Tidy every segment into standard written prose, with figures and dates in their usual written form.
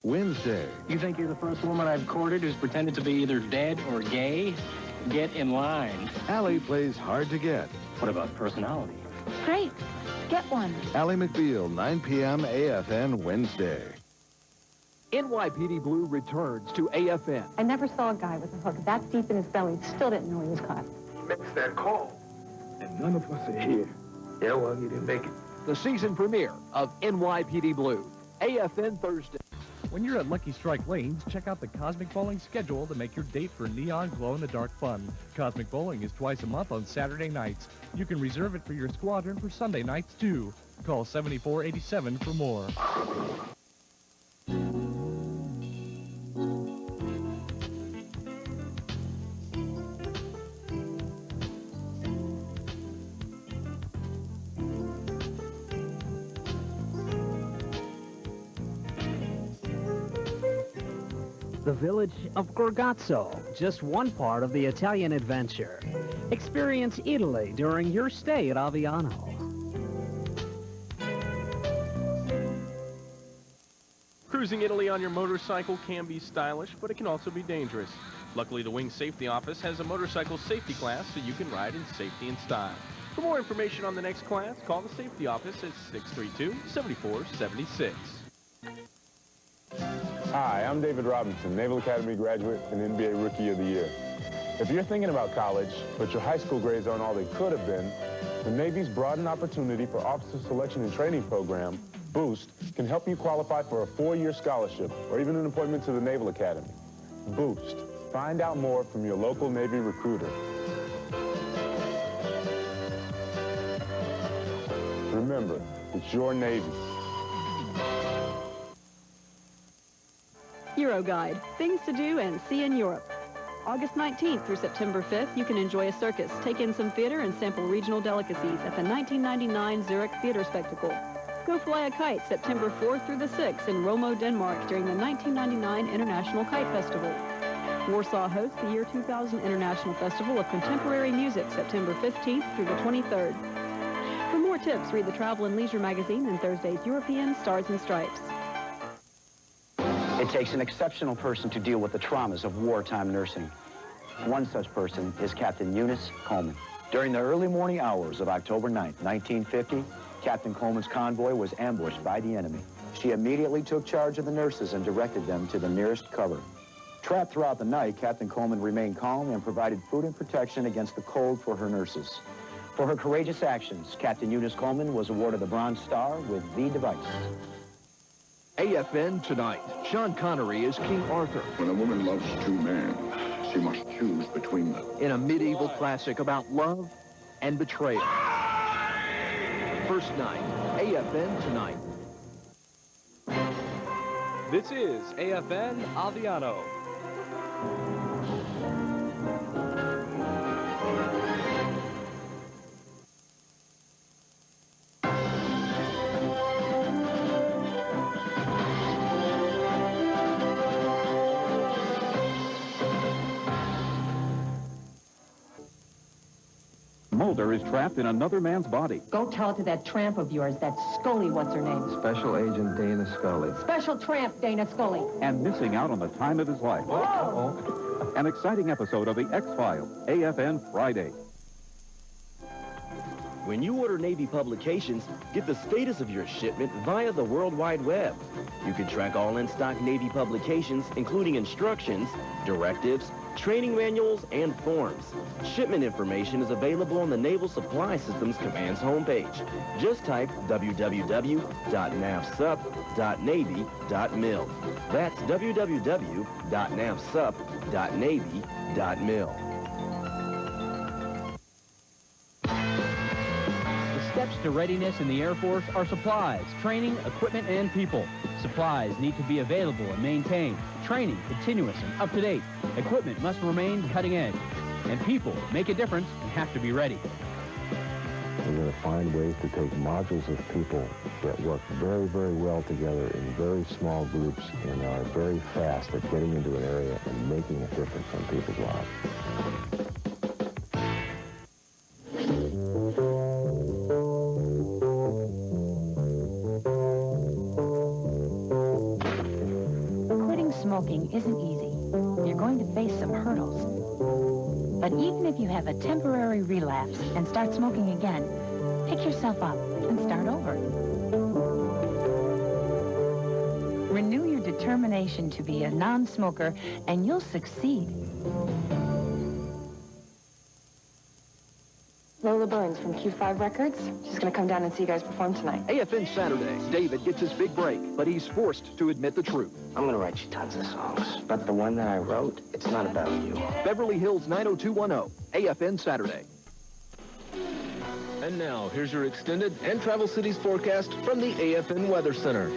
Wednesday. You think you're the first woman I've courted who's pretended to be either dead or gay? Get in line. Allie plays hard to get. What about personality? Great. Get one. Ally McBeal, 9 p.m. AFN Wednesday. NYPD Blue returns to AFN. I never saw a guy with a hook that deep in his belly. Still didn't know he was caught. Makes that call. And none of us are here. Yeah, well, you didn't make it. The season premiere of NYPD Blue. AFN Thursday. When you're at Lucky Strike Lanes, check out the Cosmic Bowling schedule to make your date for neon glow-in-the-dark fun. Cosmic Bowling is twice a month on Saturday nights. You can reserve it for your squadron for Sunday nights, too. Call 7487 for more. The village of Gorgazzo, just one part of the Italian adventure. Experience Italy during your stay at Aviano. Cruising Italy on your motorcycle can be stylish, but it can also be dangerous. Luckily, the Wing Safety Office has a motorcycle safety class so you can ride in safety and style. For more information on the next class, call the safety office at 632-7476. Hi, I'm David Robinson, Naval Academy graduate and NBA Rookie of the Year. If you're thinking about college, but your high school grades aren't all they could have been, the Navy's Broadened Opportunity for Officer Selection and Training Program, BOOST, can help you qualify for a 4-year scholarship or even an appointment to the Naval Academy. BOOST. Find out more from your local Navy recruiter. Remember, it's your Navy. Euroguide, things to do and see in Europe. August 19th through September 5th, you can enjoy a circus, take in some theater, and sample regional delicacies at the 1999 Zurich Theater Spectacle. Go fly a kite September 4th through the 6th in Romo, Denmark during the 1999 International Kite Festival. Warsaw hosts the year 2000 International Festival of Contemporary Music September 15th through the 23rd. For more tips, read the Travel and Leisure magazine and Thursday's European Stars and Stripes. It takes an exceptional person to deal with the traumas of wartime nursing. One such person is Captain Eunice Coleman. During the early morning hours of October 9th, 1950, Captain Coleman's convoy was ambushed by the enemy. She immediately took charge of the nurses and directed them to the nearest cover. Trapped throughout the night, Captain Coleman remained calm and provided food and protection against the cold for her nurses. For her courageous actions, Captain Eunice Coleman was awarded the Bronze Star with the device. AFN tonight. Sean Connery is King Arthur. When a woman loves two men, she must choose between them. In a medieval classic about love and betrayal. First night, AFN tonight. This is AFN Aviano. Mulder is trapped in another man's body. Go tell it to that tramp of yours, that Scully, what's her name? Special Agent Dana Scully. Special tramp Dana Scully. And missing out on the time of his life. Whoa. An exciting episode of The X-Files, AFN Friday. When you order Navy publications, get the status of your shipment via the World Wide Web. You can track all in-stock Navy publications, including instructions, directives, training manuals, and forms. Shipment information is available on the Naval Supply Systems Command's homepage. Just type www.navsup.navy.mil. That's www.navsup.navy.mil. Steps to readiness in the Air Force are supplies, training, equipment, and people. Supplies need to be available and maintained. Training continuous and up to date. Equipment must remain cutting edge. And people make a difference and have to be ready. We're going to find ways to take modules of people that work very, very well together in very small groups and are very fast at getting into an area and making a difference on people's lives. smoking isn't easy. You're going to face some hurdles. But even if you have a temporary relapse and start smoking again, pick yourself up and start over. Renew your determination to be a non-smoker, and you'll succeed. Lola Burns from Q5 Records. She's going to come down and see you guys perform tonight. AFN Saturday. David gets his big break, but he's forced to admit the truth. I'm going to write you tons of songs, but the one that I wrote, it's not about you. Beverly Hills 90210. AFN Saturday. And now, here's your extended and Travel Cities forecast from the AFN Weather Center.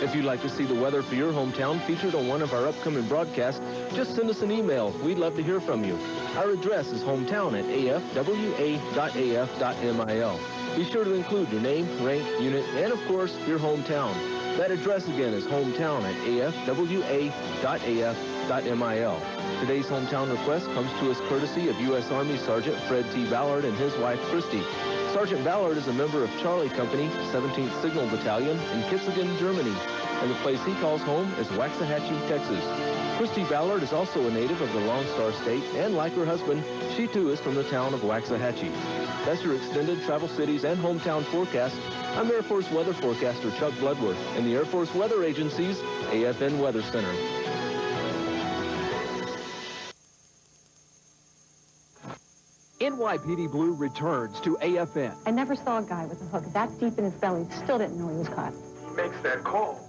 If you'd like to see the weather for your hometown featured on one of our upcoming broadcasts, just send us an email. We'd love to hear from you. Our address is hometown@afwa.af.mil. Be sure to include your name, rank, unit, and of course, your hometown. That address again is hometown@afwa.af.mil. Today's hometown request comes to us courtesy of U.S. Army Sergeant Fred T. Ballard and his wife, Christy. Sergeant Ballard is a member of Charlie Company, 17th Signal Battalion in Kitzingen, Germany, and the place he calls home is Waxahachie, Texas. Christy Ballard is also a native of the Lone Star State, and like her husband, she too is from the town of Waxahachie. That's your extended Travel Cities and hometown forecast. I'm Air Force Weather Forecaster Chuck Bloodworth in the Air Force Weather Agency's AFN Weather Center. NYPD Blue returns to AFN. I never saw a guy with a hook that deep in his belly, still didn't know he was caught. He makes that call,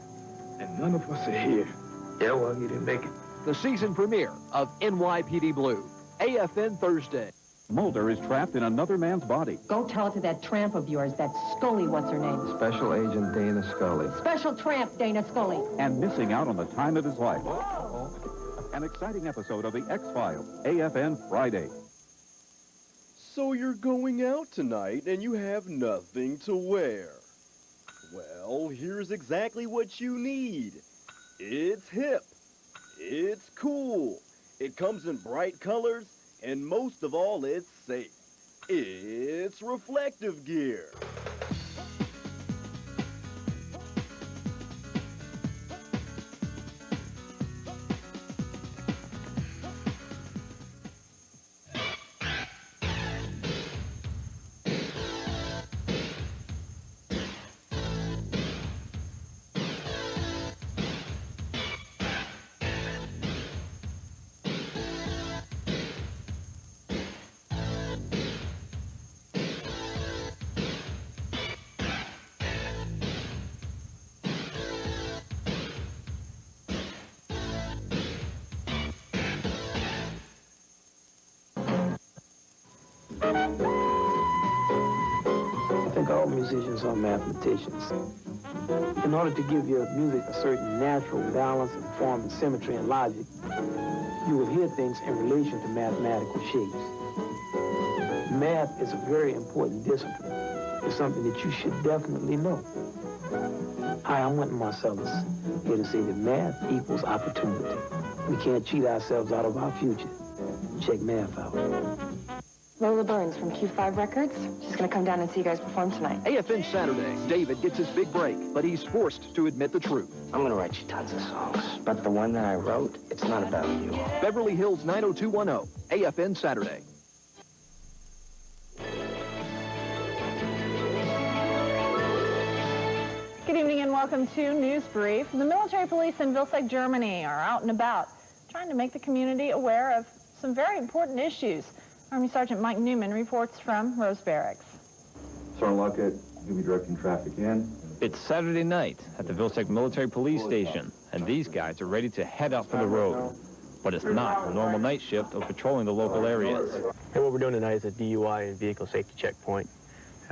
and none of us are here. Yeah, well, he didn't make it. The season premiere of NYPD Blue. AFN Thursday. Mulder is trapped in another man's body. Go tell it to that tramp of yours, that Scully, what's her name? Special Agent Dana Scully. Special tramp Dana Scully. And missing out on the time of his life. An exciting episode of The X-Files. AFN Friday. So you're going out tonight and you have nothing to wear. Well, here's exactly what you need. It's hip. It's cool. It comes in bright colors, and most of all, it's safe. It's reflective gear. I think all musicians are mathematicians. In order to give your music a certain natural balance and form and symmetry and logic, you will hear things in relation to mathematical shapes. Math is a very important discipline. It's something that you should definitely know. Hi, I'm Wynton Marcellus, here to say that math equals opportunity. We can't cheat ourselves out of our future. Check math out. Lola Burns from Q5 Records. She's going to come down and see you guys perform tonight. AFN Saturday. David gets his big break, but he's forced to admit the truth. I'm going to write you tons of songs, but the one that I wrote, it's not about you. Beverly Hills 90210. AFN Saturday. Good evening and welcome to News Brief. The military police in Vilseck, Germany are out and about trying to make the community aware of some very important issues. Army Sergeant Mike Newman reports from Rose Barracks. Sergeant Luckett, you'll be directing traffic in. It's Saturday night at the Vilseck Military Police Station, and these guys are ready to head out for the road. But it's not a normal night shift of patrolling the local areas. Hey, what we're doing tonight is a DUI and vehicle safety checkpoint.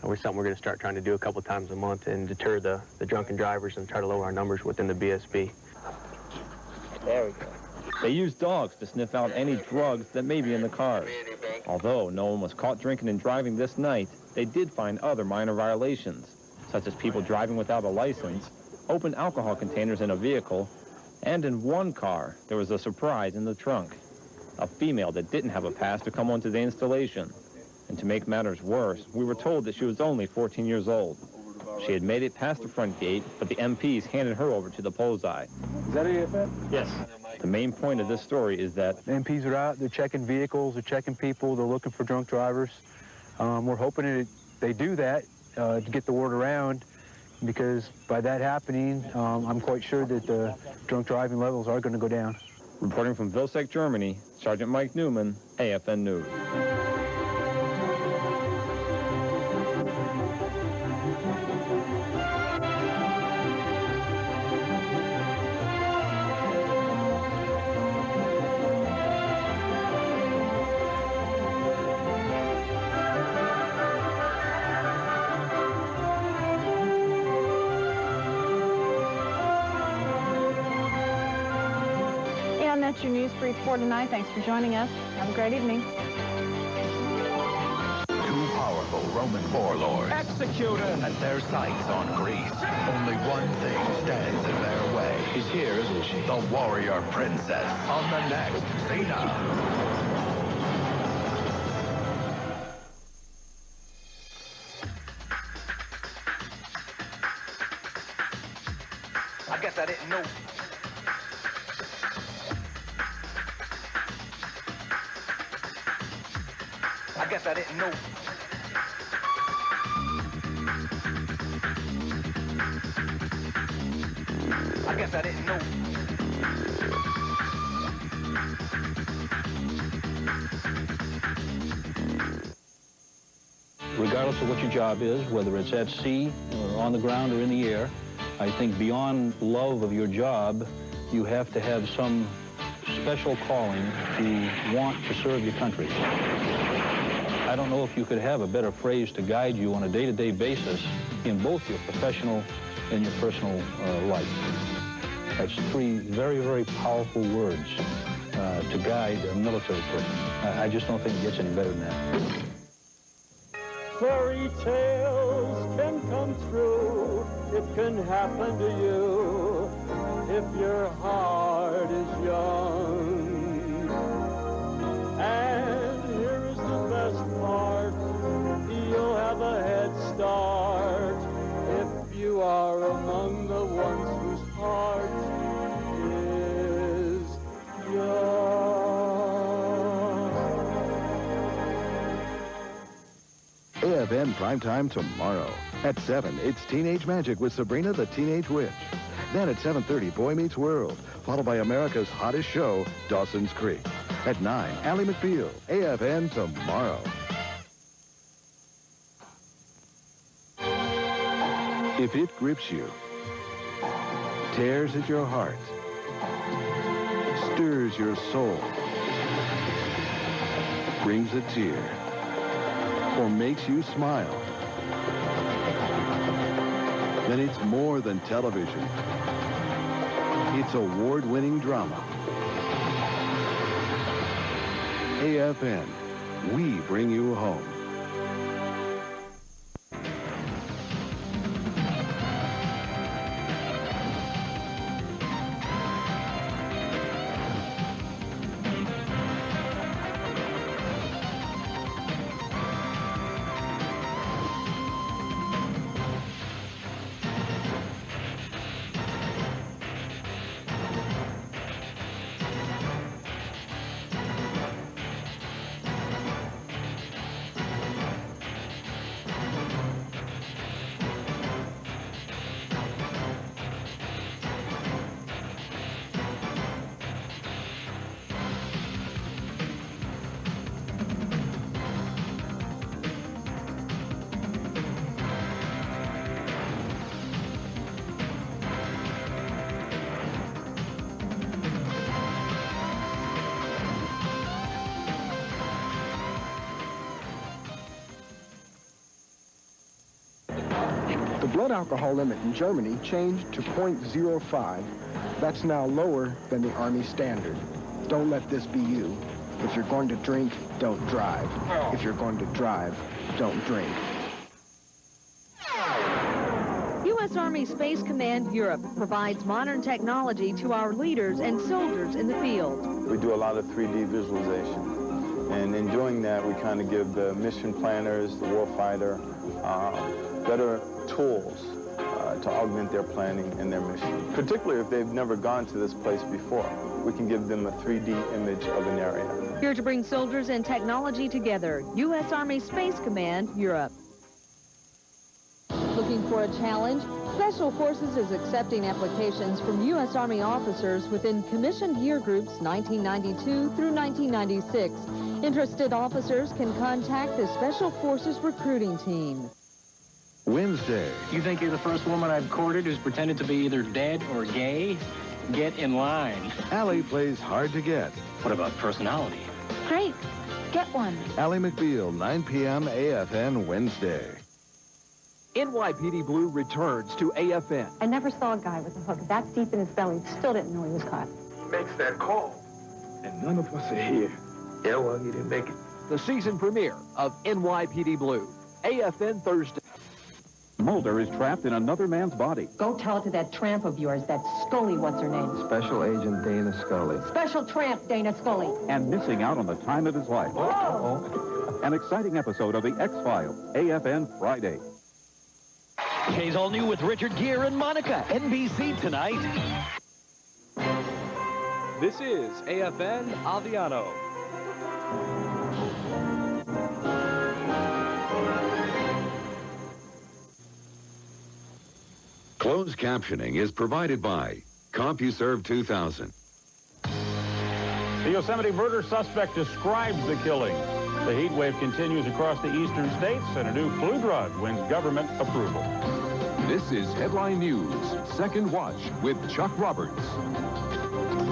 We're something we're going to start trying to do a couple times a month and deter the drunken drivers and try to lower our numbers within the BSB. There we go. They use dogs to sniff out any drugs that may be in the cars. Although no one was caught drinking and driving this night, they did find other minor violations, such as people driving without a license, open alcohol containers in a vehicle, and in one car, there was a surprise in the trunk. A female that didn't have a pass to come onto the installation. And to make matters worse, we were told that she was only 14 years old. She had made it past the front gate, but the MPs handed her over to the Polizei. Is that AFN? Yes. The main point of this story is that The MPs are out, they're checking vehicles, they're checking people, they're looking for drunk drivers. We're hoping that they do that to get the word around, because by that happening, I'm quite sure that the drunk driving levels are going to go down. Reporting from Vilseck, Germany, Sergeant Mike Newman, AFN News. And that's your News Brief for tonight. Thanks for joining us. Have a great evening. Two powerful Roman warlords. Executed! At their sights on Greece. Only one thing stands in their way. She's here, isn't she? The warrior princess. On the next Xena. I guess I didn't know. I guess I didn't know. I guess I didn't know. Regardless of what your job is, whether it's at sea or on the ground or in the air, I think beyond love of your job, you have to have some special calling to want to serve your country. I don't know if you could have a better phrase to guide you on a day-to-day basis in both your professional and your personal life. That's three very, very powerful words to guide a military person. I just don't think it gets any better than that. Fairy tales can come true. It can happen to you if your heart is young. And here is the best part. You'll have a head start if you are among the ones whose heart is young. AFN Primetime tomorrow. At 7, it's Teenage Magic with Sabrina the Teenage Witch. Then at 7:30, Boy Meets World, followed by America's hottest show, Dawson's Creek. At 9, Ally McBeal. AFN tomorrow. If it grips you, tears at your heart, stirs your soul, brings a tear, or makes you smile, then it's more than television. It's award-winning drama. AFN, we bring you home. blood alcohol limit in Germany changed to 0.05. That's now lower than the Army standard. Don't let this be you. If you're going to drink, don't drive. If you're going to drive, don't drink. U.S. Army Space Command Europe provides modern technology to our leaders and soldiers in the field. We do a lot of 3D visualization. And in doing that, we kind of give the mission planners, the warfighter, better tools to augment their planning and their mission. Particularly if they've never gone to this place before, we can give them a 3D image of an area. Here to bring soldiers and technology together, U.S. Army Space Command Europe. Looking for a challenge? Special Forces is accepting applications from U.S. Army officers within commissioned year groups 1992 through 1996. Interested officers can contact the Special Forces recruiting team. Wednesday. You think you're the first woman I've courted who's pretended to be either dead or gay? Get in line. Allie plays hard to get. What about personality? Great. Get one. Allie McBeal, 9 p.m. AFN Wednesday. NYPD Blue returns to AFN. I never saw a guy with a hook that deep in his belly. Still didn't know he was caught. Makes that call. And none of us are here. Yeah, well, you didn't make it. The season premiere of NYPD Blue. AFN Thursday. Mulder is trapped in another man's body. Go tell it to that tramp of yours, that Scully, what's her name? Special Agent Dana Scully. Special tramp Dana Scully. And missing out on the time of his life. An exciting episode of The X-Files, AFN Friday. K's All New with Richard Gere and Monica, NBC tonight. This is AFN Aviano. Closed captioning is provided by CompuServe 2000. The Yosemite murder suspect describes the killing. The heat wave continues across the eastern states, and a new flu drug wins government approval. This is Headline News, Second Watch with Chuck Roberts.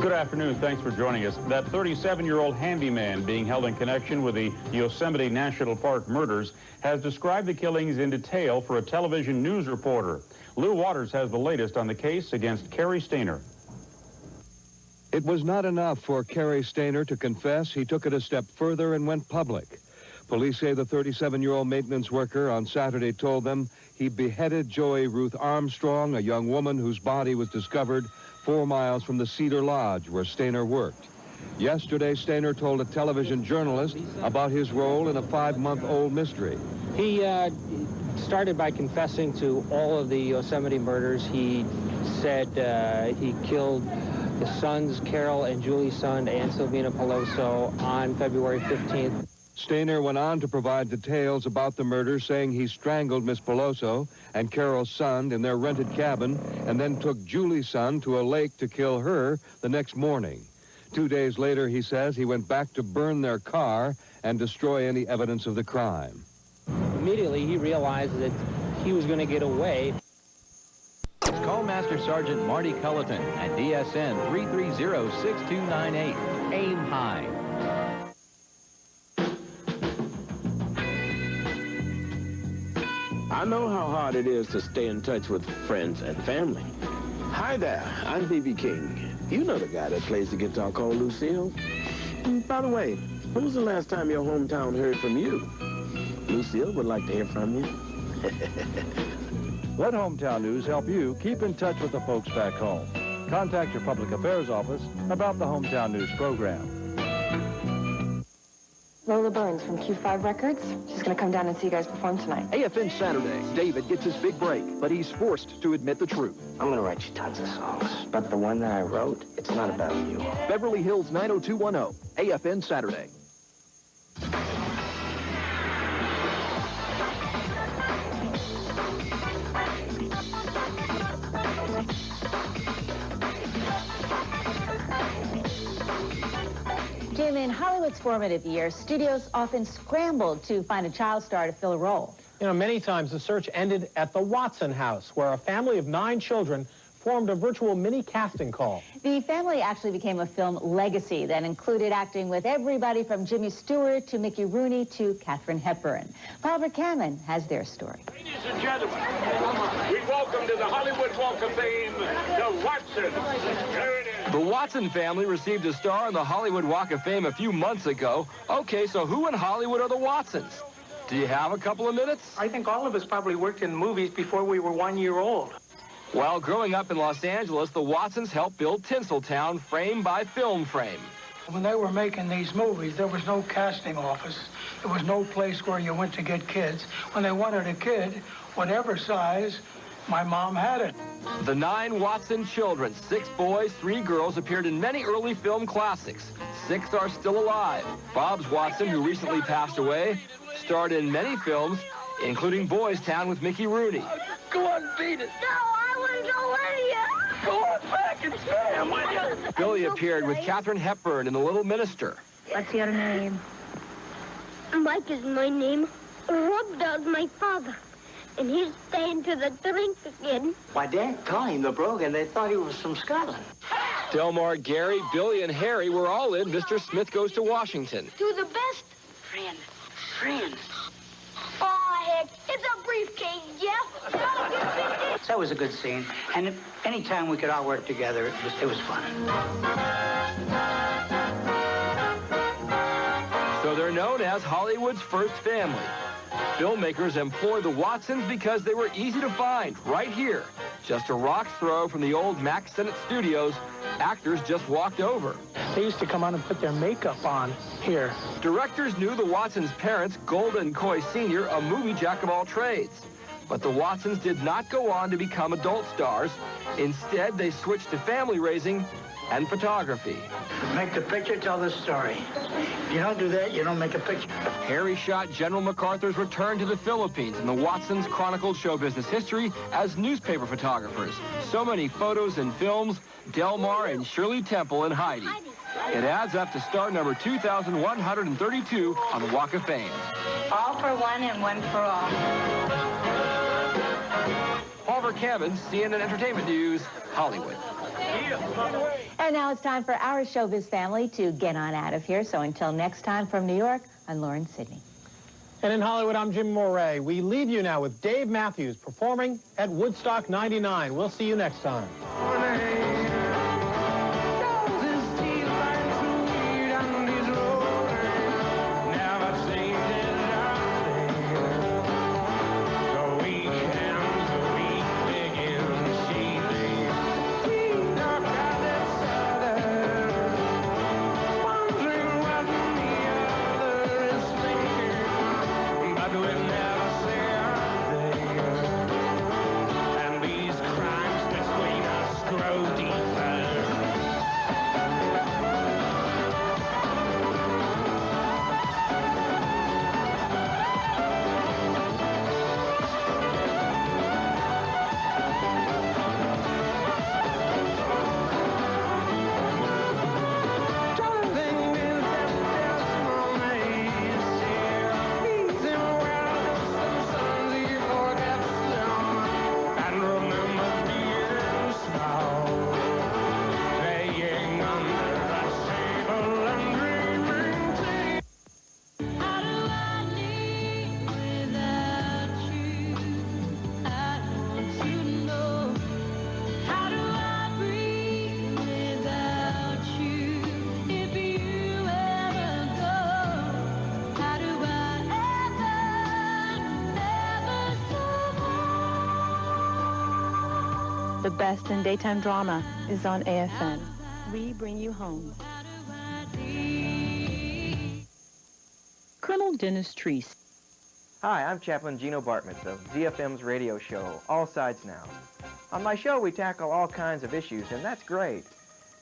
Good afternoon. Thanks for joining us. That 37-year-old handyman being held in connection with the Yosemite National Park murders has described the killings in detail for a television news reporter. Lou Waters has the latest on the case against Kerry Stainer. It was not enough for Kerry Stainer to confess. He took it a step further and went public. Police say the 37-year-old maintenance worker on Saturday told them he beheaded Joey Ruth Armstrong, a young woman whose body was discovered 4 miles from the Cedar Lodge where Stainer worked. Yesterday, Stainer told a television journalist about his role in a 5-month-old mystery. He started by confessing to all of the Yosemite murders. He said he killed the sons, Carol and Julie Sund and Silvina Peloso, on February 15th. Stainer went on to provide details about the murder, saying he strangled Miss Peloso and Carol's son in their rented cabin and then took Julie's son to a lake to kill her the next morning. 2 days later, he says, he went back to burn their car and destroy any evidence of the crime. Immediately, he realized that he was going to get away. Call Master Sergeant Marty Culleton at DSN 330-6298. Aim high. I know how hard it is to stay in touch with friends and family. Hi there, I'm B.B. King. You know the guy that plays the guitar called Lucille. By the way, when was the last time your hometown heard from you? Lucille would like to hear from you. Let Hometown News help you keep in touch with the folks back home. Contact your public affairs office about the Hometown News program. Lola Burns from Q5 Records. She's going to come down and see you guys perform tonight. AFN Saturday. David gets his big break, but he's forced to admit the truth. I'm going to write you tons of songs, but the one that I wrote, it's not about you. Beverly Hills 90210. AFN Saturday. Jim, in Hollywood's formative years, studios often scrambled to find a child star to fill a role. You know, many times the search ended at the Watson house, where a family of 9 children formed a virtual mini casting call. The family actually became a film legacy that included acting with everybody from Jimmy Stewart to Mickey Rooney to Katharine Hepburn. Barbara Cameron has their story. Ladies and gentlemen, We welcome to the Hollywood Walk of Fame, the Watsons. There it is. The Watson family received a star on the Hollywood Walk of Fame a few months ago. Okay, so who in Hollywood are the Watsons? Do you have a couple of minutes? I think all of us probably worked in movies before we were 1 year old. While growing up in Los Angeles, the Watsons helped build Tinseltown frame by film frame. When they were making these movies, there was no casting office. There was no place where you went to get kids. When they wanted a kid, whatever size, my mom had it. The 9 Watson children, 6 boys, 3 girls, appeared in many early film classics. 6 are still alive. Bob's Watson, who recently passed away, starred in many films, including Boys Town with Mickey Rooney. Go on, beat it. No, I want to go with you. Go on back and stand with you. Billy appeared with Katharine Hepburn in The Little Minister. What's your name? Mike is my name. Rubdog's my father. And he's staying to the drink again. Why, Dad called him the Brogan. They thought he was from Scotland. Delmar, Gary, Billy, and Harry were all in Mr. Smith Goes to Washington. To the best. Friend. Oh, heck, it's a briefcase, Jeff. That was a good scene. And any time we could all work together, it was fun. So they're known as Hollywood's first family. Filmmakers employed the Watsons because they were easy to find right here. Just a rock's throw from the old Max Sennett studios, actors just walked over. They used to come on and put their makeup on here. Directors knew the Watsons' parents, Golden Coy Sr., a movie jack of all trades. But the Watsons did not go on to become adult stars. Instead, they switched to family raising and photography. Make the picture, tell the story. If you don't do that, you don't make a picture. Harry shot General MacArthur's return to the Philippines, and the Watsons chronicled show business history as newspaper photographers. So many photos and films, Delmar and Shirley Temple and Heidi. It adds up to star number 2,132 on the Walk of Fame. All for one and one for all. Oliver Cabin, CNN Entertainment News, Hollywood. And now it's time for our showbiz family to get on out of here. So until next time from New York, I'm Lauren Sidney. And in Hollywood, I'm Jim Moret. We leave you now with Dave Matthews performing at Woodstock 99. We'll see you next time. The best in daytime drama is on AFN. We bring you home. Colonel Dennis Treese. Hi, I'm Chaplain Gino Bartmans of ZFM's radio show, All Sides Now. On my show, we tackle all kinds of issues, and that's great.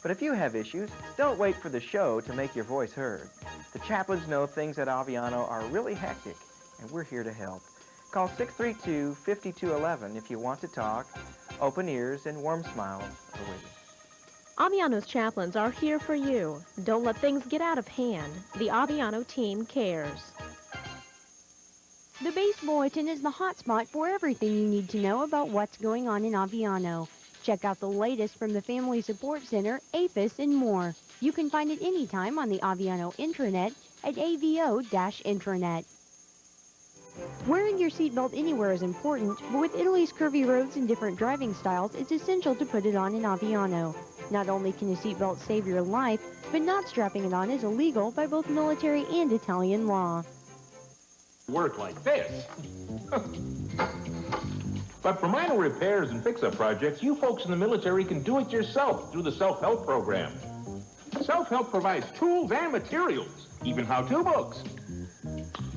But if you have issues, don't wait for the show to make your voice heard. The chaplains know things at Aviano are really hectic, and we're here to help. Call 632-5211 if you want to talk. Open ears and warm smiles await you. Aviano's chaplains are here for you. Don't let things get out of hand. The Aviano team cares. The Base Bulletin is the hotspot for everything you need to know about what's going on in Aviano. Check out the latest from the Family Support Center, APHIS, and more. You can find it anytime on the Aviano intranet at avo-intranet. Wearing your seatbelt anywhere is important, but with Italy's curvy roads and different driving styles, it's essential to put it on in Aviano. Not only can a seatbelt save your life, but not strapping it on is illegal by both military and Italian law. Work like this. But for minor repairs and fix-up projects, you folks in the military can do it yourself through the self-help program. Self-help provides tools and materials, even how-to books.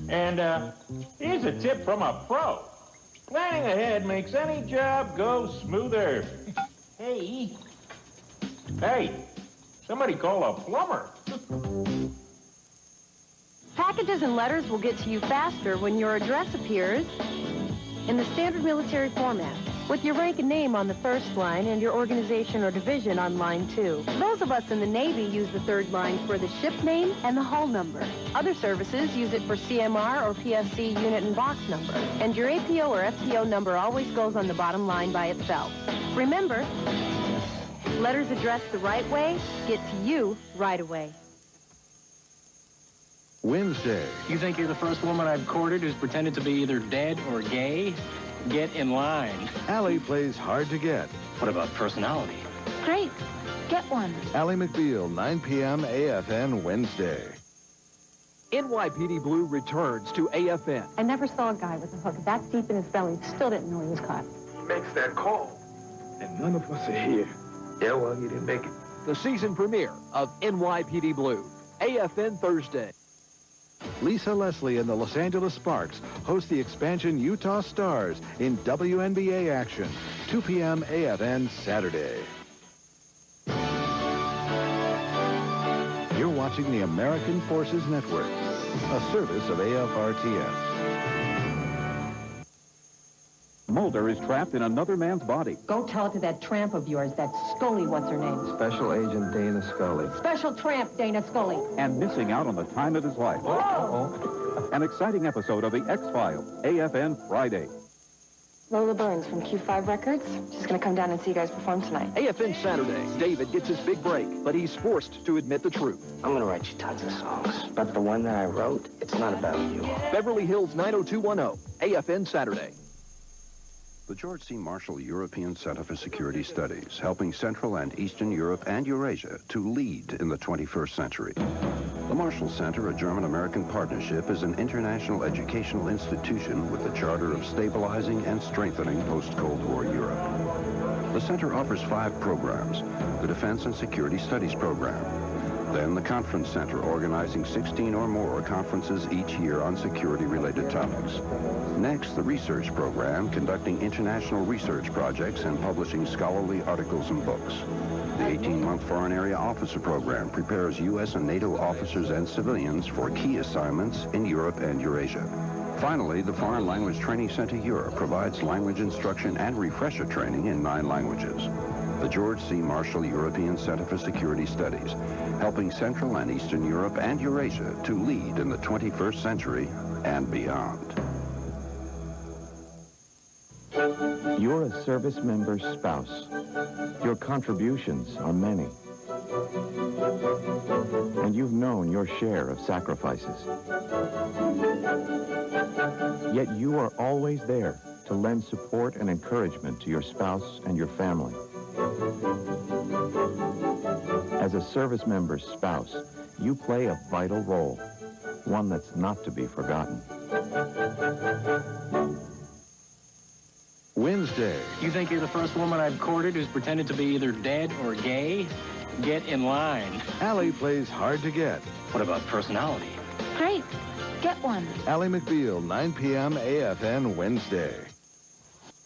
And here's a tip from a pro. Planning ahead makes any job go smoother. Hey, somebody call a plumber. Packages and letters will get to you faster when your address appears in the standard military format, with your rank and name on the first line and your organization or division on line 2. Those of us in the Navy use the third line for the ship name and the hull number. Other services use it for CMR or PSC unit and box number. And your APO or FTO number always goes on the bottom line by itself. Remember, letters addressed the right way get to you right away. Wednesday. You think you're the first woman I've courted who's pretended to be either dead or gay? Get in line. Allie plays hard to get. What about personality? Great. Get one. Allie McBeal, 9 p.m. AFN Wednesday. NYPD Blue returns to AFN. I never saw a guy with a hook that deep in his belly. Still didn't know he was caught. He makes that call, and none of us are here. Yeah, well, he didn't make it. The season premiere of NYPD Blue. AFN Thursday. Lisa Leslie and the Los Angeles Sparks host the expansion Utah Stars in WNBA action. 2 p.m. AFN Saturday. You're watching the American Forces Network, a service of AFRTS. Mulder is trapped in another man's body. Go tell it to that tramp of yours, that Scully, what's her name? Special Agent Dana Scully. Special tramp Dana Scully. And missing out on the time of his life. An exciting episode of The X-Files, AFN Friday. Lola Burns from Q5 Records. She's going to come down and see you guys perform tonight. AFN Saturday. David gets his big break, but he's forced to admit the truth. I'm going to write you tons of songs, but the one that I wrote, it's not about you. Beverly Hills 90210. AFN Saturday. The George C. Marshall European Center for Security Studies, helping Central and Eastern Europe and Eurasia to lead in the 21st century. The Marshall Center, a German-American partnership, is an international educational institution with the charter of stabilizing and strengthening post-Cold War Europe. The center offers 5 programs: the Defense and Security Studies program, then the Conference Center, organizing 16 or more conferences each year on security-related topics. Next, the Research Program, conducting international research projects and publishing scholarly articles and books. The 18-month Foreign Area Officer Program prepares U.S. and NATO officers and civilians for key assignments in Europe and Eurasia. Finally, the Foreign Language Training Center Europe provides language instruction and refresher training in 9 languages. The George C. Marshall European Center for Security Studies, helping Central and Eastern Europe and Eurasia to lead in the 21st century and beyond. You're a service member's spouse. Your contributions are many. And you've known your share of sacrifices. Yet you are always there to lend support and encouragement to your spouse and your family. As a service member's spouse, you play a vital role, one that's not to be forgotten. Wednesday. You think you're the first woman I've courted who's pretended to be either dead or gay? Get in line. Allie plays hard to get. What about personality? Great. Get one. Allie McBeal, 9 p.m. AFN Wednesday.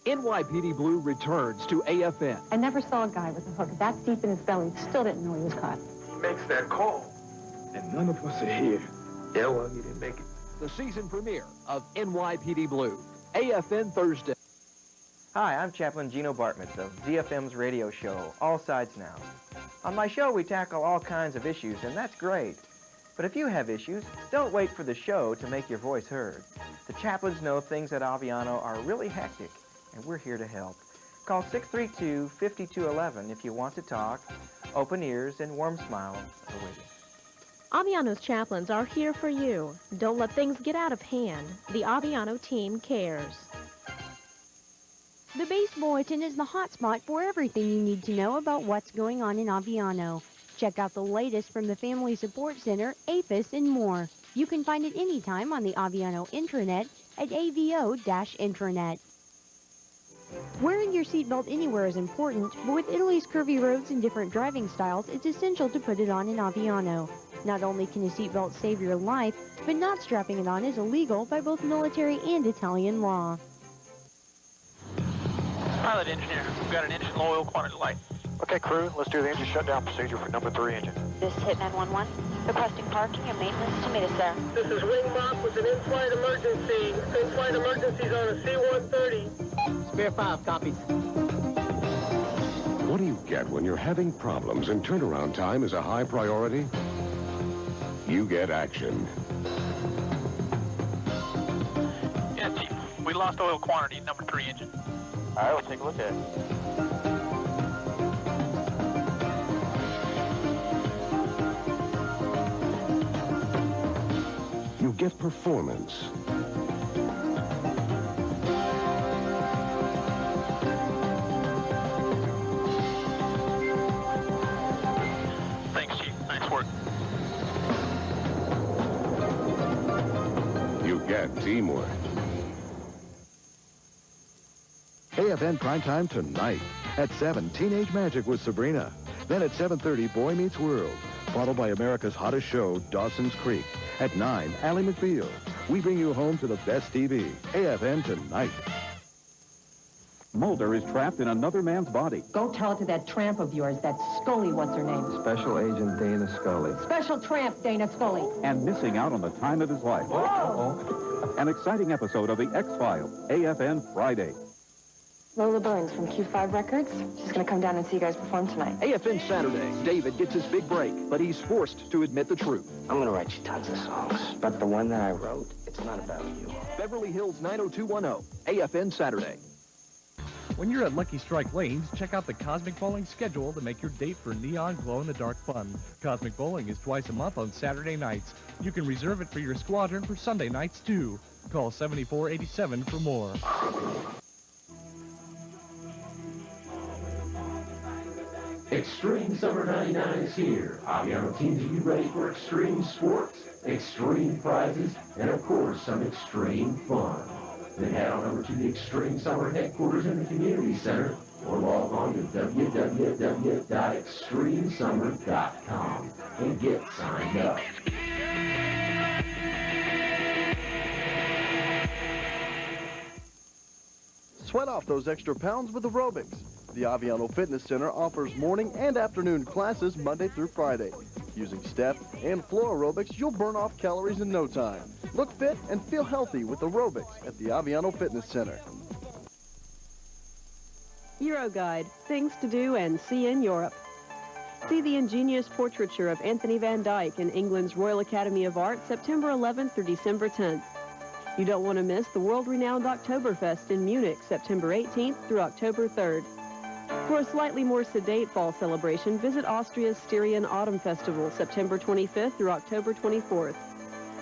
NYPD Blue returns to AFN. I never saw a guy with a hook that deep in his belly. Still didn't know he was caught. He makes that call, and none of us are here. Yeah, well, he didn't make it. The season premiere of NYPD Blue. AFN Thursday. Hi, I'm Chaplain Gino Bartmitz of ZFM's radio show, All Sides Now. On my show, we tackle all kinds of issues, and that's great. But if you have issues, don't wait for the show to make your voice heard. The chaplains know things at Aviano are really hectic, and we're here to help. Call 632-5211 if you want to talk. Open ears and warm smiles await you. Aviano's chaplains are here for you. Don't let things get out of hand. The Aviano team cares. The Base Bulletin is the hotspot for everything you need to know about what's going on in Aviano. Check out the latest from the Family Support Center, AFIS, and more. You can find it anytime on the Aviano intranet at AVO-intranet. Wearing your seatbelt anywhere is important, but with Italy's curvy roads and different driving styles, it's essential to put it on in Aviano. Not only can a seatbelt save your life, but not strapping it on is illegal by both military and Italian law. Pilot engineer, we've got an engine low oil quantity light. Okay, crew, let's do the engine shutdown procedure for number 3 engine. This is Hit 911. Requesting parking and maintenance to meet us there. This is Wing Bob with an in-flight emergency. In-flight emergencies on a C-130. Spare 5, copies. What do you get when you're having problems and turnaround time is a high priority? You get action. Yeah, Chief, we lost oil quantity in number 3 engine. All right, we'll take a look at it. You get performance. Thanks, Chief. Nice work. You get teamwork. AFN Primetime tonight. At 7, Teenage Magic with Sabrina. Then at 7:30, Boy Meets World. Followed by America's hottest show, Dawson's Creek. At 9, Ally McBeal. We bring you home to the best TV. AFN tonight. Mulder is trapped in another man's body. Go tell it to that tramp of yours, that Scully, what's her name? Special Agent Dana Scully. Special tramp, Dana Scully. And missing out on the time of his life. An exciting episode of The X-Files, AFN Friday. Lola Burns from Q5 Records. She's going to come down and see you guys perform tonight. AFN Saturday. David gets his big break, but he's forced to admit the truth. I'm going to write you tons of songs, but the one that I wrote, it's not about you. Beverly Hills 90210. AFN Saturday. When you're at Lucky Strike Lanes, check out the Cosmic Bowling schedule to make your date for neon glow-in-the-dark fun. Cosmic Bowling is twice a month on Saturday nights. You can reserve it for your squadron for Sunday nights, too. Call 7487 for more. Extreme Summer 99 is here. Aviano teams are you ready for extreme sports, extreme prizes, and of course some extreme fun. Then head on over to the Extreme Summer headquarters in the community center or log on to www.extremesummer.com and get signed up. Sweat off those extra pounds with aerobics. The Aviano Fitness Center offers morning and afternoon classes Monday through Friday. Using step and floor aerobics, you'll burn off calories in no time. Look fit and feel healthy with aerobics at the Aviano Fitness Center. Euroguide, things to do and see in Europe. See the ingenious portraiture of Anthony van Dyck in England's Royal Academy of Art, September 11th through December 10th. You don't want to miss the world-renowned Oktoberfest in Munich, September 18th through October 3rd. For a slightly more sedate fall celebration, visit Austria's Styrian Autumn Festival, September 25th through October 24th.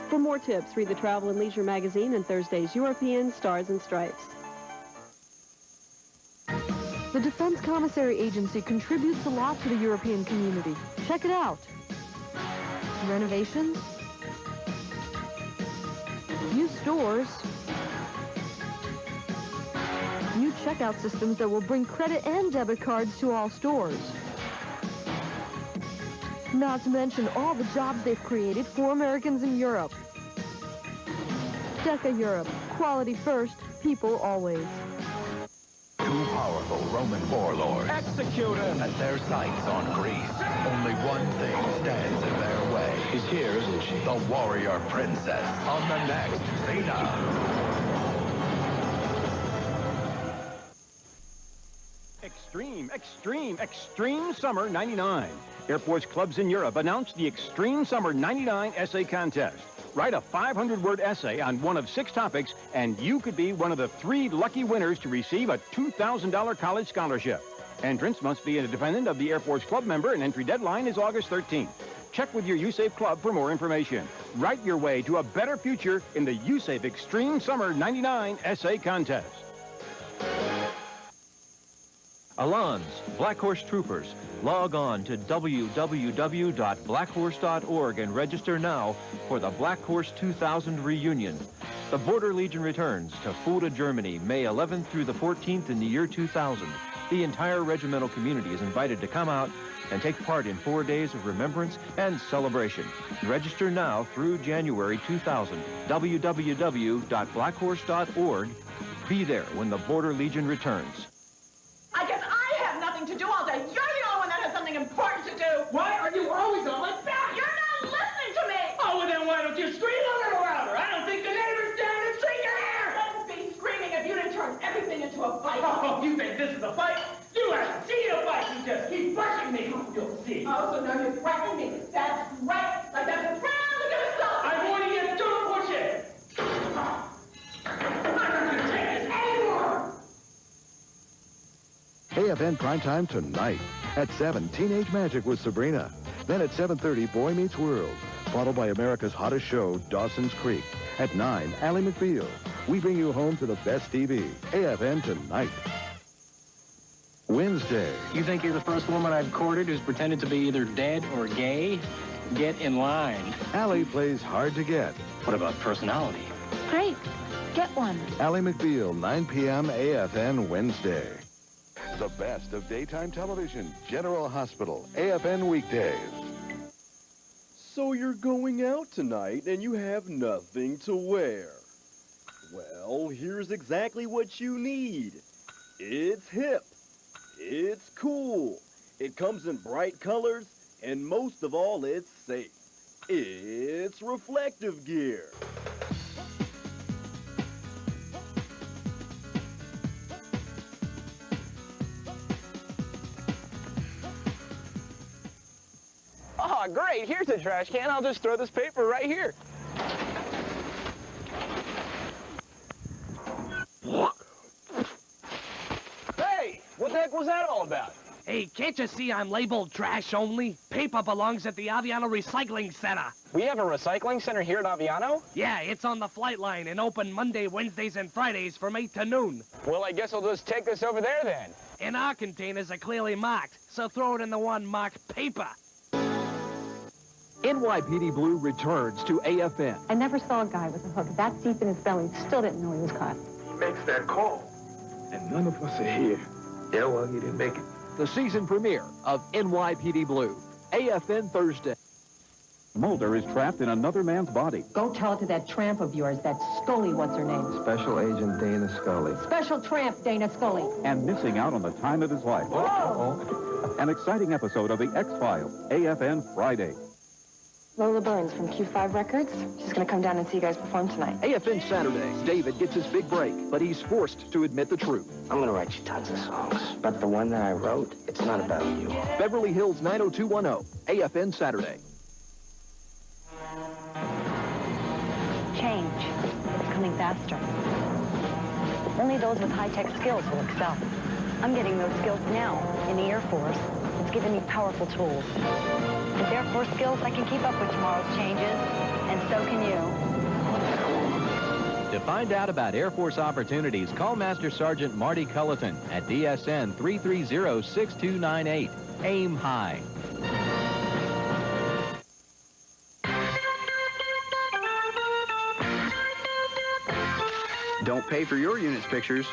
For more tips, read the Travel and Leisure magazine and Thursday's European Stars and Stripes. The Defense Commissary Agency contributes a lot to the European community. Check it out. Renovations, new stores, new checkout systems that will bring credit and debit cards to all stores. Not to mention all the jobs they've created for Americans in Europe. DECA Europe. Quality first, people always. Two powerful Roman warlords. Execute him! At their sights on Greece, only one thing stands in their way. She's here, isn't she? The warrior princess on the next Xena. Extreme Summer 99. Airports clubs in Europe announced the Extreme Summer 99 essay contest. Write a 500-word essay on one of 6 topics, and you could be one of the 3 lucky winners to receive a $2,000 college scholarship. Entrants must be a dependent of the Air Force Club member, and entry deadline is August 13th. Check with your USAFE club for more information. Write your way to a better future in the USAFE Extreme Summer 99 SA Contest. Alons, Black Horse Troopers, log on to www.blackhorse.org and register now for the Black Horse 2000 reunion. The Border Legion returns to Fulda, Germany, May 11th through the 14th in the year 2000. The entire regimental community is invited to come out and take part in 4 days of remembrance and celebration. Register now through January 2000. www.blackhorse.org. Be there when the Border Legion returns. I guess I have nothing to do all day. You're the only one that has something important to do. Why are you always on my back? You're not listening to me. Oh, well then why don't you scream a little louder? I don't think the neighbors down the street can hear. Let's be screaming if you didn't turn everything into a fight. Oh, you think this is a fight? You haven't seen a fight. You just keep pushing me. You'll see. Oh, so now you're threatening me. That's right. Like that's a friend. Look at yourself. I'm warning you, don't push it. I'm not going to take this anymore. AFN Primetime tonight. At 7, Teenage Magic with Sabrina. Then at 7:30, Boy Meets World. Followed by America's hottest show, Dawson's Creek. At 9, Ally McBeal. We bring you home to the best TV. AFN tonight. Wednesday. You think you're the first woman I've courted who's pretended to be either dead or gay? Get in line. Ally plays hard to get. What about personality? Great. Get one. Ally McBeal, 9 p.m. AFN Wednesday. The best of daytime television. General Hospital. AFN weekdays. So you're going out tonight and you have nothing to wear. Well, here's exactly what you need. It's hip. It's cool. It comes in bright colors, and most of all, it's safe. It's reflective gear. Oh, great. Here's a trash can. I'll just throw this paper right here. Hey, what the heck was that all about? Hey, can't you see I'm labeled trash only? Paper belongs at the Aviano Recycling Center. We have a recycling center here at Aviano? Yeah, it's on the flight line and open Monday, Wednesdays, and Fridays from 8 to noon. Well, I guess I'll just take this over there then. And our containers are clearly marked, so throw it in the one marked paper. NYPD Blue returns to AFN. I never saw a guy with a hook that deep in his belly. Still didn't know he was caught. He makes that call, and none of us are here. Yeah, well, he didn't make it. The season premiere of NYPD Blue. AFN Thursday. Mulder is trapped in another man's body. Go tell it to that tramp of yours, that Scully, what's her name? Special Agent Dana Scully. Special tramp Dana Scully. And missing out on the time of his life. Whoa! An exciting episode of The X-Files. AFN Friday. Lola Burns from Q5 Records. She's going to come down and see you guys perform tonight. AFN Saturday. David gets his big break, but he's forced to admit the truth. I'm going to write you tons of songs, but the one that I wrote, it's not about you. Beverly Hills 90210. AFN Saturday. Change. It's coming faster. Only those with high-tech skills will excel. I'm getting those skills now in the Air Force. It's given me powerful tools. With Air Force skills, I can keep up with tomorrow's changes, and so can you. To find out about Air Force opportunities, call Master Sergeant Marty Culleton at DSN 330-6298. Aim high. Don't pay for your unit's pictures.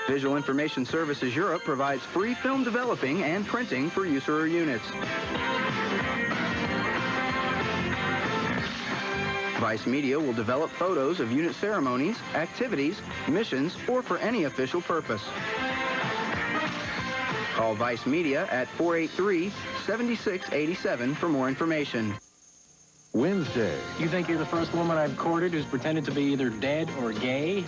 Visual Information Services Europe provides free film developing and printing for USAR units. Vice Media will develop photos of unit ceremonies, activities, missions, or for any official purpose. Call Vice Media at 483-7687 for more information. Wednesday. You think you're the first woman I've courted who's pretended to be either dead or gay?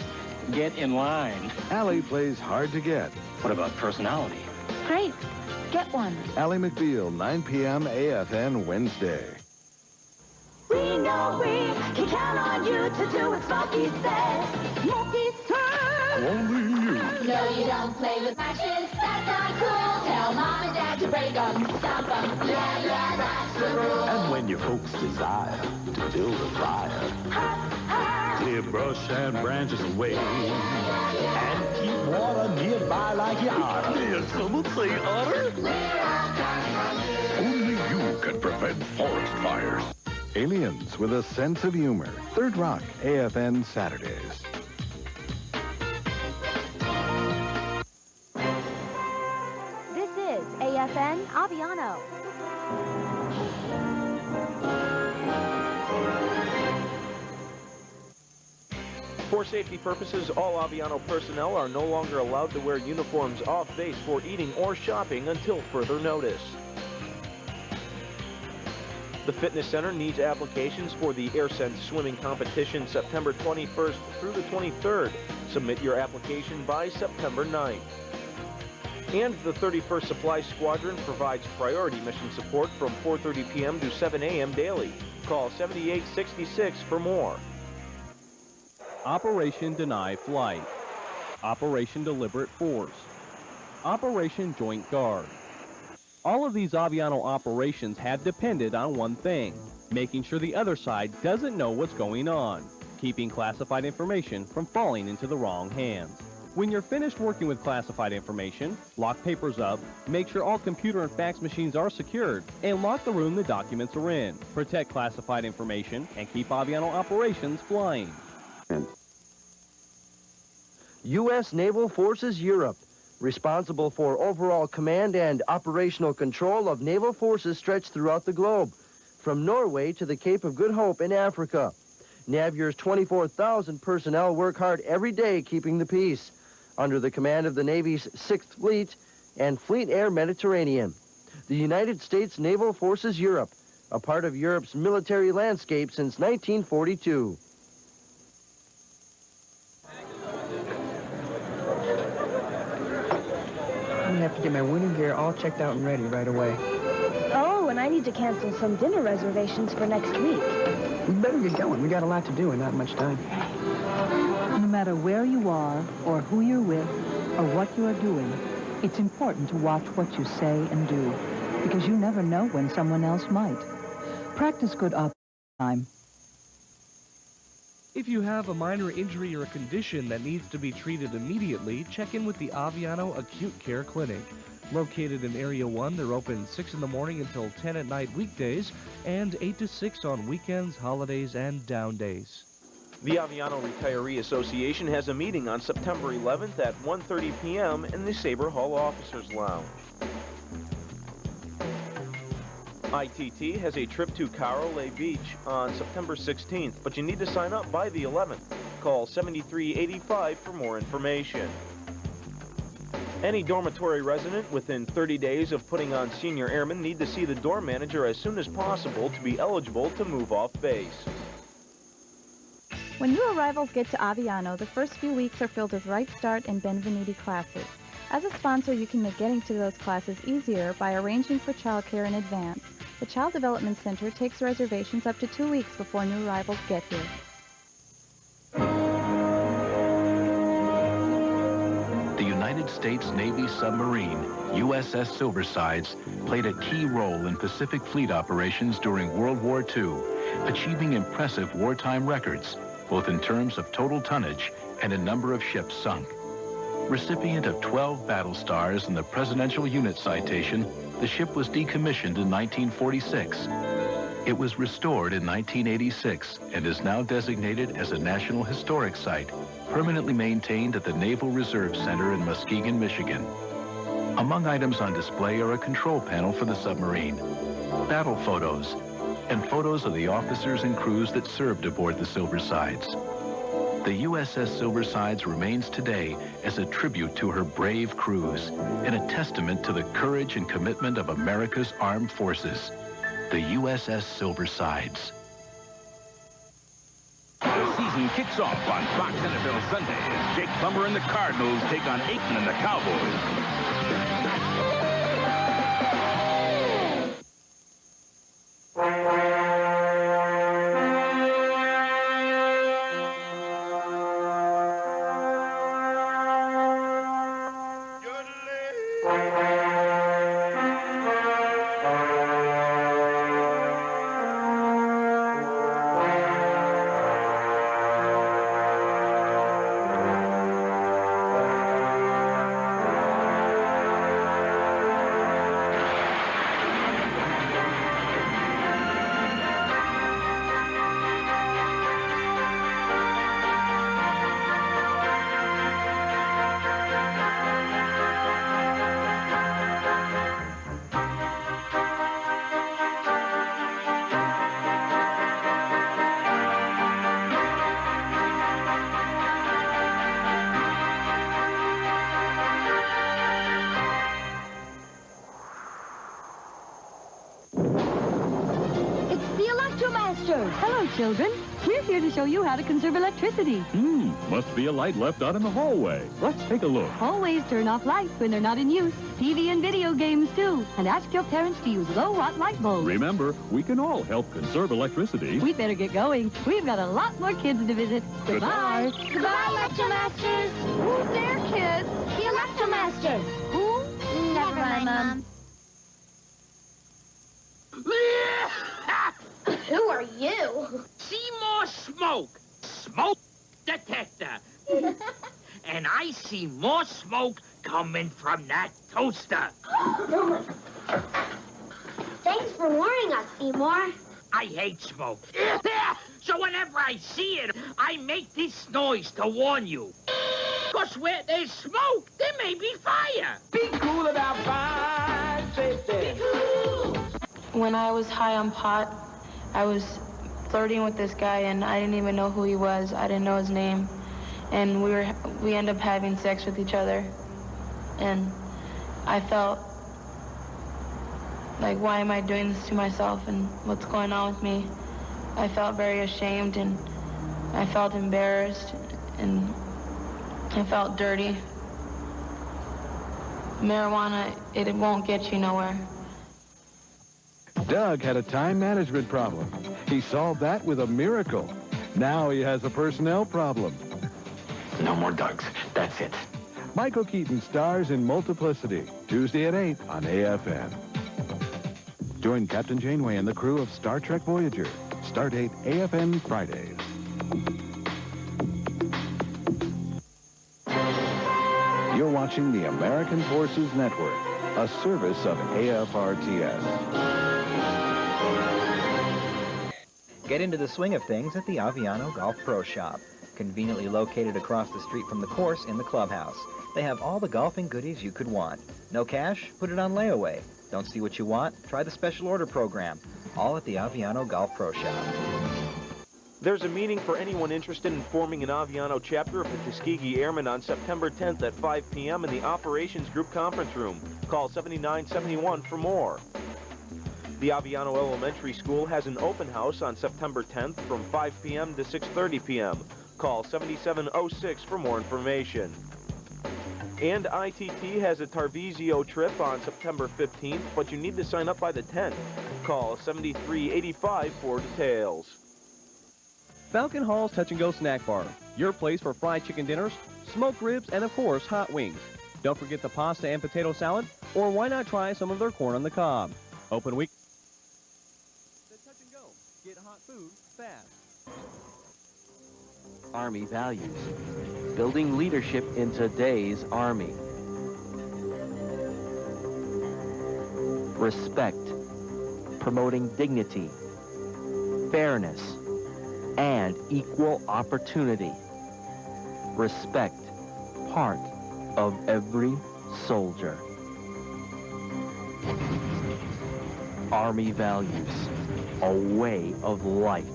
Get in line. Ally plays hard to get. What about personality? Great. Get one. Ally McBeal, 9 p.m. AFN Wednesday. We know we can count on you to do what Smokey says. Smokey says. Only you. No, you don't play with matches. That's not cool. Tell Mom and Dad to break 'em, stomp 'em, yeah, yeah, that's the rule. And when your folks desire to build a fire, clear brush and branches away, and keep water nearby like you oughta. Did someone say otter? Only you can prevent forest fires. Aliens with a sense of humor. Third Rock, AFN Saturdays. This is AFN Aviano. For safety purposes, all Aviano personnel are no longer allowed to wear uniforms off base for eating or shopping until further notice. The fitness center needs applications for the AirSense swimming competition September 21st through the 23rd. Submit your application by September 9th. And the 31st Supply Squadron provides priority mission support from 4:30 p.m. to 7 a.m. daily. Call 7866 for more. Operation Deny Flight, Operation Deliberate Force, Operation Joint Guard. All of these Aviano operations have depended on one thing, making sure the other side doesn't know what's going on, keeping classified information from falling into the wrong hands. When you're finished working with classified information, lock papers up, make sure all computer and fax machines are secured, and lock the room the documents are in. Protect classified information and keep Aviano operations flying. U.S. Naval Forces Europe, responsible for overall command and operational control of naval forces stretched throughout the globe, from Norway to the Cape of Good Hope in Africa. NAVUR's 24,000 personnel work hard every day keeping the peace, under the command of the Navy's 6th Fleet and Fleet Air Mediterranean. The United States Naval Forces Europe, a part of Europe's military landscape since 1942. I'm gonna have to get my winning gear all checked out and ready right away. Oh, and I need to cancel some dinner reservations for next week. We better get going. We got a lot to do and not much time. No matter where you are, or who you're with, or what you are doing, it's important to watch what you say and do, because you never know when someone else might. Practice good op time. If you have a minor injury or a condition that needs to be treated immediately, check in with the Aviano Acute Care Clinic. Located in Area 1, they're open 6 in the morning until 10 at night weekdays, and 8 to 6 on weekends, holidays, and down days. The Aviano Retiree Association has a meeting on September 11th at 1:30 p.m. in the Sabre Hall Officers Lounge. ITT has a trip to Carole Beach on September 16th, but you need to sign up by the 11th. Call 7385 for more information. Any dormitory resident within 30 days of putting on senior airmen need to see the dorm manager as soon as possible to be eligible to move off base. When new arrivals get to Aviano, the first few weeks are filled with Right Start and Benvenuti classes. As a sponsor, you can make getting to those classes easier by arranging for childcare in advance. The Child Development Center takes reservations up to 2 weeks before new arrivals get here. The United States Navy submarine, USS Silversides, played a key role in Pacific Fleet operations during World War II, achieving impressive wartime records, both in terms of total tonnage and a number of ships sunk. Recipient of 12 battle stars in the Presidential Unit Citation, the ship was decommissioned in 1946. It was restored in 1986 and is now designated as a National Historic Site, permanently maintained at the Naval Reserve Center in Muskegon, Michigan. Among items on display are a control panel for the submarine, battle photos, and photos of the officers and crews that served aboard the Silversides. The USS Silversides remains today as a tribute to her brave crews and a testament to the courage and commitment of America's armed forces. The USS Silversides. The season kicks off on Fox NFL Sunday as Jake Plummer and the Cardinals take on Aikman and the Cowboys. Electromasters. Hello, children. We're here to show you how to conserve electricity. Must be a light left out in the hallway. Let's take a look. Always turn off lights when they're not in use. TV and video games, too. And ask your parents to use low-watt light bulbs. Remember, we can all help conserve electricity. We'd better get going. We've got a lot more kids to visit. Goodbye. Goodbye, Electromasters. Who's there, kids? The Electromasters. Who? Never mind, Mom. Who are you? See more smoke. Smoke detector. And I see more smoke coming from that toaster. Thanks for warning us, Seymour. I hate smoke. So whenever I see it, I make this noise to warn you. Because where there's smoke, there may be fire. Be cool about fire, safety. Be cool. When I was high on pot, I was flirting with this guy, and I didn't even know who he was. I didn't know his name. And we ended up having sex with each other. And I felt like, why am I doing this to myself, and what's going on with me? I felt very ashamed, and I felt embarrassed, and I felt dirty. Marijuana, it won't get you nowhere. Doug had a time management problem. He solved that with a miracle. Now he has a personnel problem. No more Dougs. That's it. Michael Keaton stars in Multiplicity, Tuesday at 8 on AFN. Join Captain Janeway and the crew of Star Trek Voyager. Start 8 AFN Fridays. You're watching the American Forces Network, a service of AFRTS. Get into the swing of things at the Aviano Golf Pro Shop, conveniently located across the street from the course in the clubhouse. They have all the golfing goodies you could want. No cash? Put it on layaway. Don't see what you want? Try the special order program. All at the Aviano Golf Pro Shop. There's a meeting for anyone interested in forming an Aviano chapter of the Tuskegee Airmen on September 10th at 5 p.m. in the Operations Group Conference Room. Call 7971 for more. The Aviano Elementary School has an open house on September 10th from 5 p.m. to 6:30 p.m. Call 7706 for more information. And ITT has a Tarvisio trip on September 15th, but you need to sign up by the 10th. Call 7385 for details. Falcon Hall's Touch and Go Snack Bar, your place for fried chicken dinners, smoked ribs, and of course, hot wings. Don't forget the pasta and potato salad, or why not try some of their corn on the cob. Open week. The Touch and Go. Get hot food fast. Army values. Building leadership in today's Army. Respect. Promoting dignity, fairness, and equal opportunity. Respect. Part of every soldier. Army values. A way of life.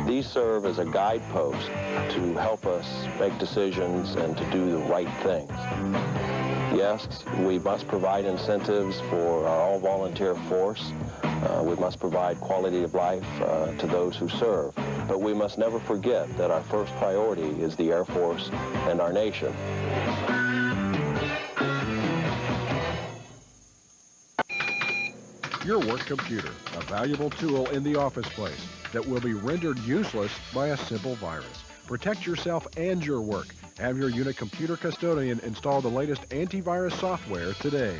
These serve as a guidepost to help us make decisions and to do the right things. Yes, we must provide incentives for our all-volunteer force. We must provide quality of life to those who serve. But we must never forget that our first priority is the Air Force and our nation. Your work computer, a valuable tool in the office place that will be rendered useless by a simple virus. Protect yourself and your work. Have your unit computer custodian install the latest antivirus software today.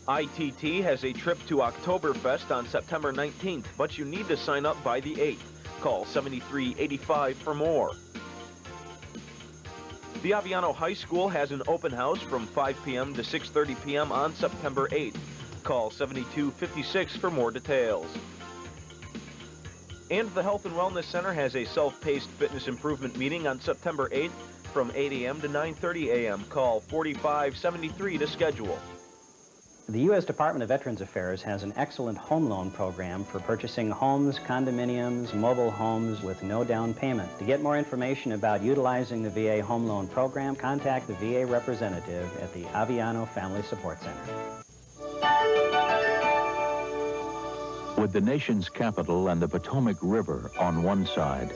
ITT has a trip to Oktoberfest on September 19th, but you need to sign up by the 8th. Call 7385 for more. The Aviano High School has an open house from 5 p.m. to 6:30 p.m. on September 8th. Call 7256 for more details. And the Health and Wellness Center has a self-paced fitness improvement meeting on September 8th from 8 a.m. to 9:30 a.m. Call 4573 to schedule. The U.S. Department of Veterans Affairs has an excellent home loan program for purchasing homes, condominiums, mobile homes with no down payment. To get more information about utilizing the VA home loan program, contact the VA representative at the Aviano Family Support Center. With the nation's capital and the Potomac River on one side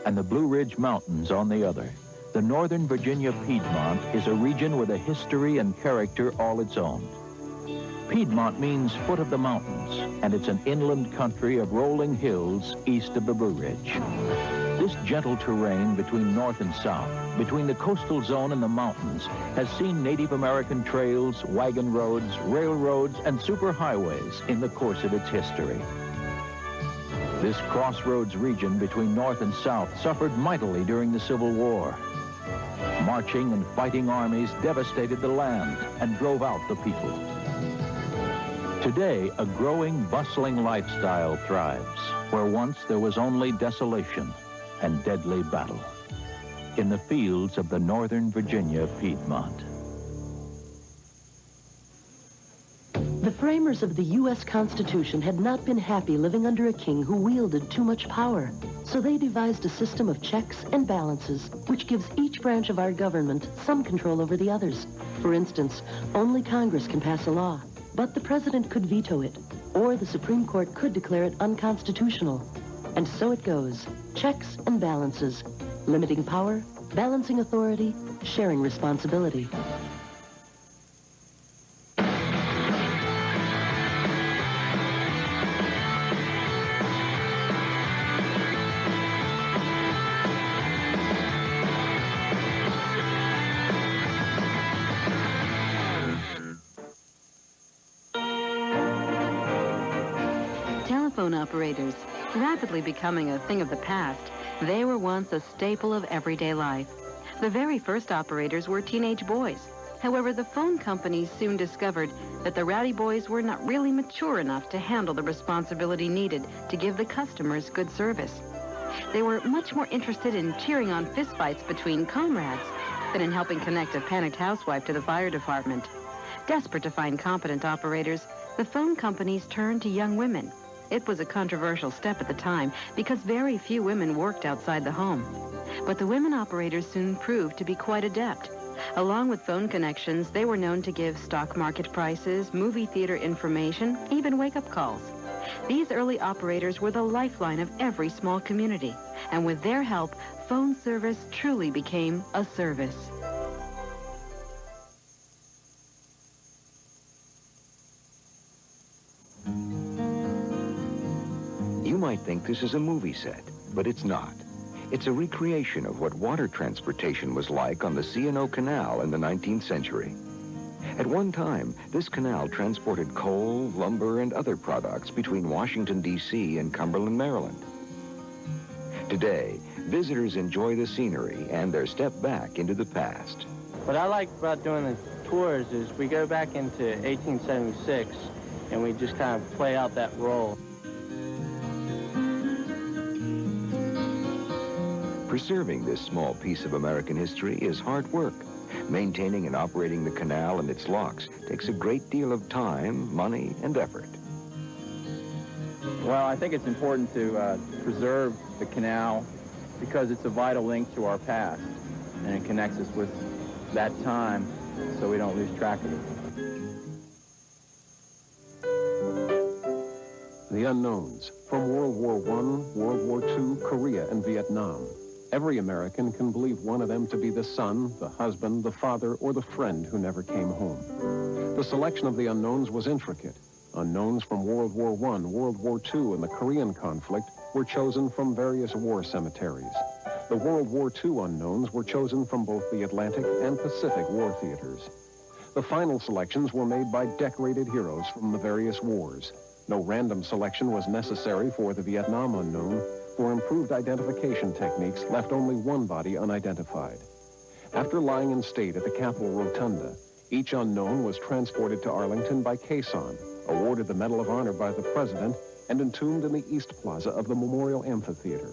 and the Blue Ridge Mountains on the other, the Northern Virginia Piedmont is a region with a history and character all its own. Piedmont means foot of the mountains, and it's an inland country of rolling hills east of the Blue Ridge. This gentle terrain between north and south, between the coastal zone and the mountains, has seen Native American trails, wagon roads, railroads, and superhighways in the course of its history. This crossroads region between north and south suffered mightily during the Civil War. Marching and fighting armies devastated the land and drove out the people. Today, a growing, bustling lifestyle thrives, where once there was only desolation and deadly battle. In the fields of the Northern Virginia Piedmont. The framers of the U.S. Constitution had not been happy living under a king who wielded too much power. So they devised a system of checks and balances, which gives each branch of our government some control over the others. For instance, only Congress can pass a law, but the president could veto it, or the Supreme Court could declare it unconstitutional. And so it goes. Checks and balances. Limiting power, balancing authority, sharing responsibility. Telephone operators, rapidly becoming a thing of the past, they were once a staple of everyday life. The very first operators were teenage boys. However, the phone companies soon discovered that the rowdy boys were not really mature enough to handle the responsibility needed to give the customers good service. They were much more interested in cheering on fistfights between comrades than in helping connect a panicked housewife to the fire department. Desperate to find competent operators, the phone companies turned to young women. It was a controversial step at the time because very few women worked outside the home. But the women operators soon proved to be quite adept. Along with phone connections, they were known to give stock market prices, movie theater information, even wake-up calls. These early operators were the lifeline of every small community. And with their help, phone service truly became a service. You might think this is a movie set, but it's not. It's a recreation of what water transportation was like on the C&O Canal in the 19th century. At one time, this canal transported coal, lumber, and other products between Washington, D.C. and Cumberland, Maryland. Today, visitors enjoy the scenery and their step back into the past. What I like about doing the tours is we go back into 1876 and we just kind of play out that role. Preserving this small piece of American history is hard work. Maintaining and operating the canal and its locks takes a great deal of time, money, and effort. Well, I think it's important to preserve the canal because it's a vital link to our past, and it connects us with that time so we don't lose track of it. The unknowns from World War I, World War II, Korea, and Vietnam. Every American can believe one of them to be the son, the husband, the father, or the friend who never came home. The selection of the unknowns was intricate. Unknowns from World War I, World War II, and the Korean conflict were chosen from various war cemeteries. The World War II unknowns were chosen from both the Atlantic and Pacific war theaters. The final selections were made by decorated heroes from the various wars. No random selection was necessary for the Vietnam unknown. For improved identification techniques, left only one body unidentified. After lying in state at the Capitol Rotunda, each unknown was transported to Arlington by caisson, awarded the Medal of Honor by the President, and entombed in the East Plaza of the Memorial Amphitheater.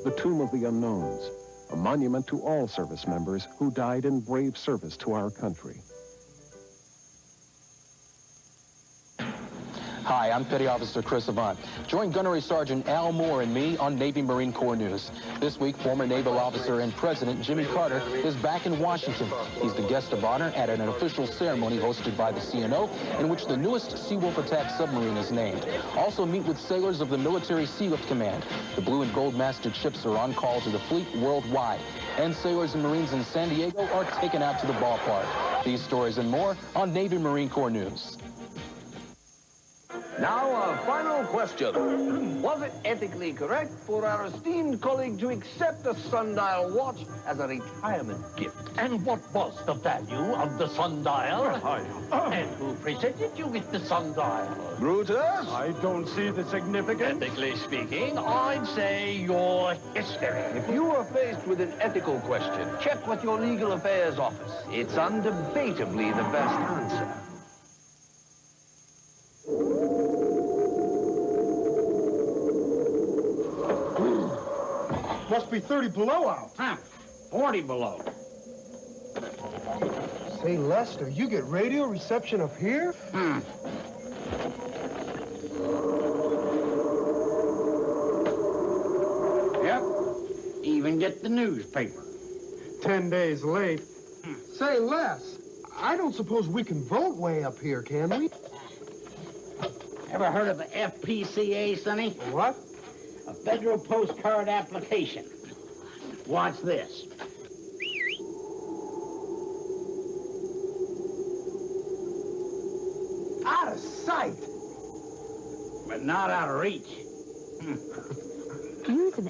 The Tomb of the Unknowns, a monument to all service members who died in brave service to our country. Hi, I'm Petty Officer Chris Avant. Join Gunnery Sergeant Al Moore and me on Navy Marine Corps News. This week, former naval officer and President Jimmy Carter is back in Washington. He's the guest of honor at an official ceremony hosted by the CNO, in which the newest Seawolf attack submarine is named. Also meet with sailors of the Military Sealift Command. The blue and gold masted ships are on call to the fleet worldwide. And sailors and Marines in San Diego are taken out to the ballpark. These stories and more on Navy Marine Corps News. Now, a final question. Was it ethically correct for our esteemed colleague to accept a sundial watch as a retirement gift? And what was the value of the sundial? And who presented you with the sundial? Brutus? I don't see the significance. Ethically speaking, I'd say your history. If you are faced with an ethical question, check with your legal affairs office. It's undebatably the best answer. Must be 30 below out. Huh, 40 below. Say, Lester, you get radio reception up here? Yep, even get the newspaper. 10 days late. Say, Les, I don't suppose we can vote way up here, can we? Ever heard of the FPCA, Sonny? What? A federal postcard application. Watch this. Out of sight. But not out of reach. Use an